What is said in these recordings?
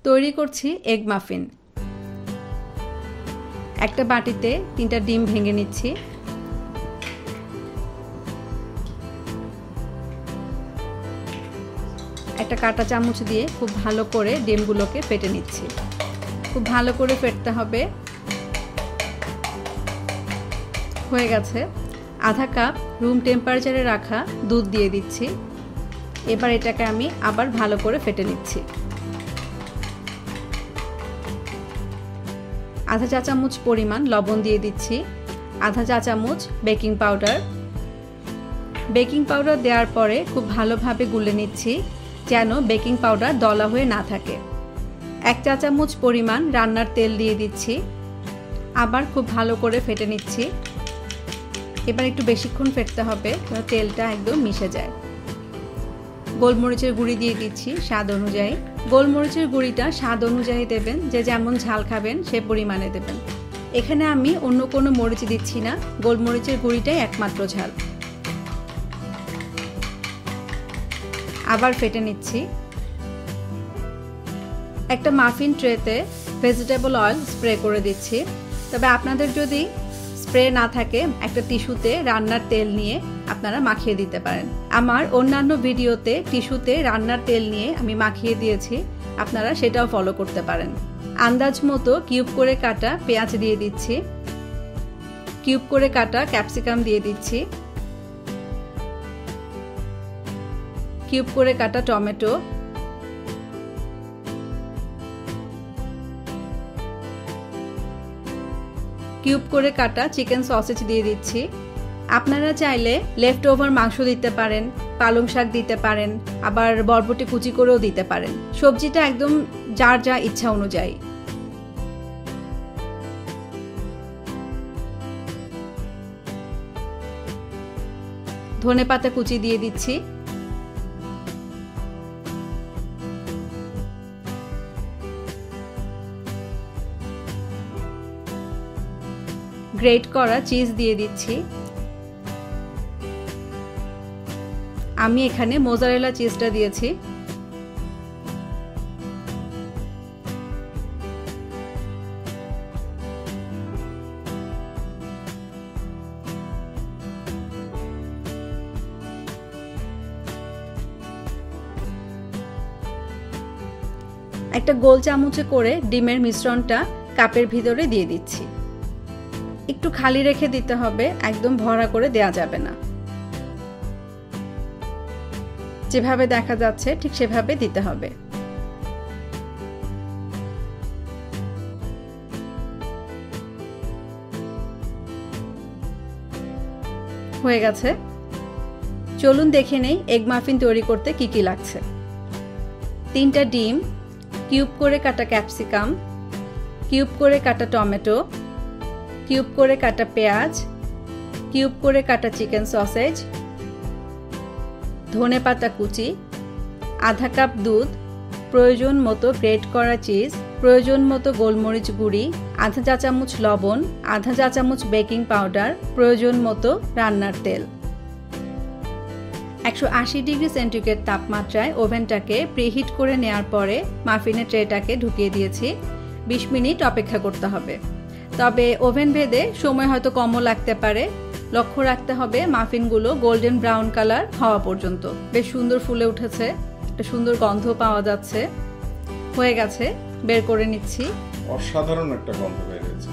তৈরি করছি egg muffin. একটা বাটিতে 3টা ডিম ভেঙে নিচ্ছি। একটা কাঁটা চামচ দিয়ে খুব ভালো করে ডিমগুলোকে ফেটে নিচ্ছি। খুব ভালো করে ফেটতে হবে। হয়ে গেছে। আধা কাপ রুম টেম্পারেচারে রাখা দুধ দিয়ে দিচ্ছি। এবার এটাকে আমি আবার ভালো করে ফেটে নিচ্ছি। আধা চা চামচ পরিমাণ লবণ দিয়ে দিচ্ছি। আধা চা চামচ বেকিং পাউডার। বেকিং পাউডার দেওয়ার পরে খুব ভালোভাবে গুলে নিচ্ছি যেন বেকিং পাউডার দলা হয়ে না থাকে। 1 চা চামচ পরিমাণ রান্নার তেল দিয়ে দিচ্ছি। আবার খুব ভালো করে ফেটে নিচ্ছি। এবার একটু বেশিক্ষণ ফেটতে হবে যেন তেলটা একদম মিশে যায়। গোলমরিচের গুঁড়ি দিয়ে দিচ্ছি স্বাদ অনুযায়ী। গোলমরিচের গুঁড়িটা স্বাদ অনুযায়ী দেবেন, যে যেমন ঝাল খাবেন সে পরিমাণে দেবেন। এখানে আমি অন্য কোনো মরিচ দিচ্ছি না, গোলমরিচের গুঁড়িটাই একমাত্র ঝাল। আবার ফেটে নিচ্ছি। একটা মাফিন ট্রেতে ভেজিটেবল অয়েল স্প্রে করে দিচ্ছি। তবে আপনাদের যদি স্প্রে না থাকে একটা টিস্যুতে রান্নার তেল নিয়ে আপনারা মাখিয়ে দিতে পারেন। আমার অন্যান্য ভিডিওতে টিস্যুতে রান্নার তেল নিয়ে আমি মাখিয়ে দিয়েছি, আপনারা সেটাও ফলো করতে পারেন। আন্দাজ মতো কিউব করে কাটা পেঁয়াজ দিয়ে দিচ্ছি। কিউব করে কাটা ক্যাপসিকাম দিয়ে দিচ্ছি। কিউব করে কাটা টমেটো, কিউব করে কাটা চিকেন সসেজ দিয়ে দিচ্ছি। আপনারা চাইলে লেফট ওভার মাংস দিতে পারেন, পালং শাক দিতে পারেন, আবার বরবটি কুচি করেও দিতে পারেন। সবজিটা একদম যার যা ইচ্ছা অনুযায়ী। ধনেপাতা কুচি দিয়ে দিচ্ছি। গ্রেট করা চিজ দিয়ে দিচ্ছি। আমি এখানে মোজারেলা চিজটা দিয়েছি। একটা গোল চামচে করে ডিমের মিশ্রণটা কাপের ভিতরে দিয়ে দিচ্ছি। একটু খালি রেখে দিতে হবে, একদম ভরা করে দেয়া যাবে না। যেভাবে দেখা যাচ্ছে ঠিক সেভাবে দিতে হবে। হয়ে গেছে। চলুন দেখে নেই এগ মাফিন তৈরি করতে কি কি লাগছে। 3টা ডিম, কিউব করে কাটা ক্যাপসিকাম, কিউব করে কাটা টমেটো, কিউব করে কাটা পেঁয়াজ, কিউব করে কাটা চিকেন সসেজ, ধনেপাতা কুচি, আধা কাপ দুধ, প্রয়োজন মতো গ্রেট করা চিজ, প্রয়োজন মতো গোলমরিচ গুঁড়ি, আধা চা চামচ লবণ, আধা চা চামচ বেকিং পাউডার, প্রয়োজন মতো রান্নার তেল। 180 ডিগ্রি সেন্টিগ্রেড তাপমাত্রায় ওভেনটাকে প্রিহিট করে নেওয়ার পরে মাফিনের ট্রেটাকে ঢুকিয়ে দিয়েছি। 20 মিনিট অপেক্ষা করতে হবে। তবে ওভেন ভেদে সময় হয়তো কমও লাগতে পারে। লক্ষ্য রাখতে হবে মাফিনগুলো গোল্ডেন ব্রাউন কালার হওয়া পর্যন্ত। বেশ সুন্দর ফুলে উঠেছে, একটা সুন্দর গন্ধ পাওয়া যাচ্ছে। হয়ে গেছে, বের করে নিচ্ছি। অসাধারণ একটা গন্ধ বের হয়েছে,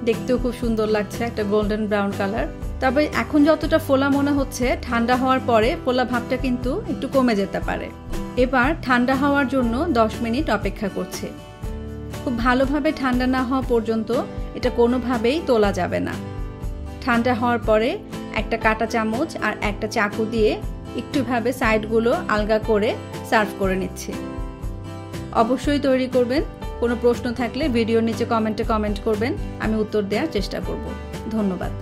দেখতেও খুব সুন্দর লাগছে, একটা গোল্ডেন ব্রাউন কালার। তবে এখন যতটা ফোলা মনে হচ্ছে, ঠান্ডা হওয়ার পরে ফোলা ভাবটা কিন্তু একটু কমে যেতে পারে। এবার ঠান্ডা হওয়ার জন্য 10 মিনিট অপেক্ষা করছি। খুব ভালোভাবে ঠান্ডা না হওয়া পর্যন্ত এটা কোনোভাবেই তোলা যাবে না। ঠান্ডা হওয়ার পরে একটা কাঁটা চামচ আর একটা চাকু দিয়ে একটুভাবে সাইডগুলো আলগা করে সার্ভ করে নিচ্ছি। অবশ্যই তৈরি করবেন। কোনো প্রশ্ন থাকলে ভিডিওর নিচে কমেন্টে কমেন্ট করবেন, আমি উত্তর দেওয়ার চেষ্টা করব। ধন্যবাদ।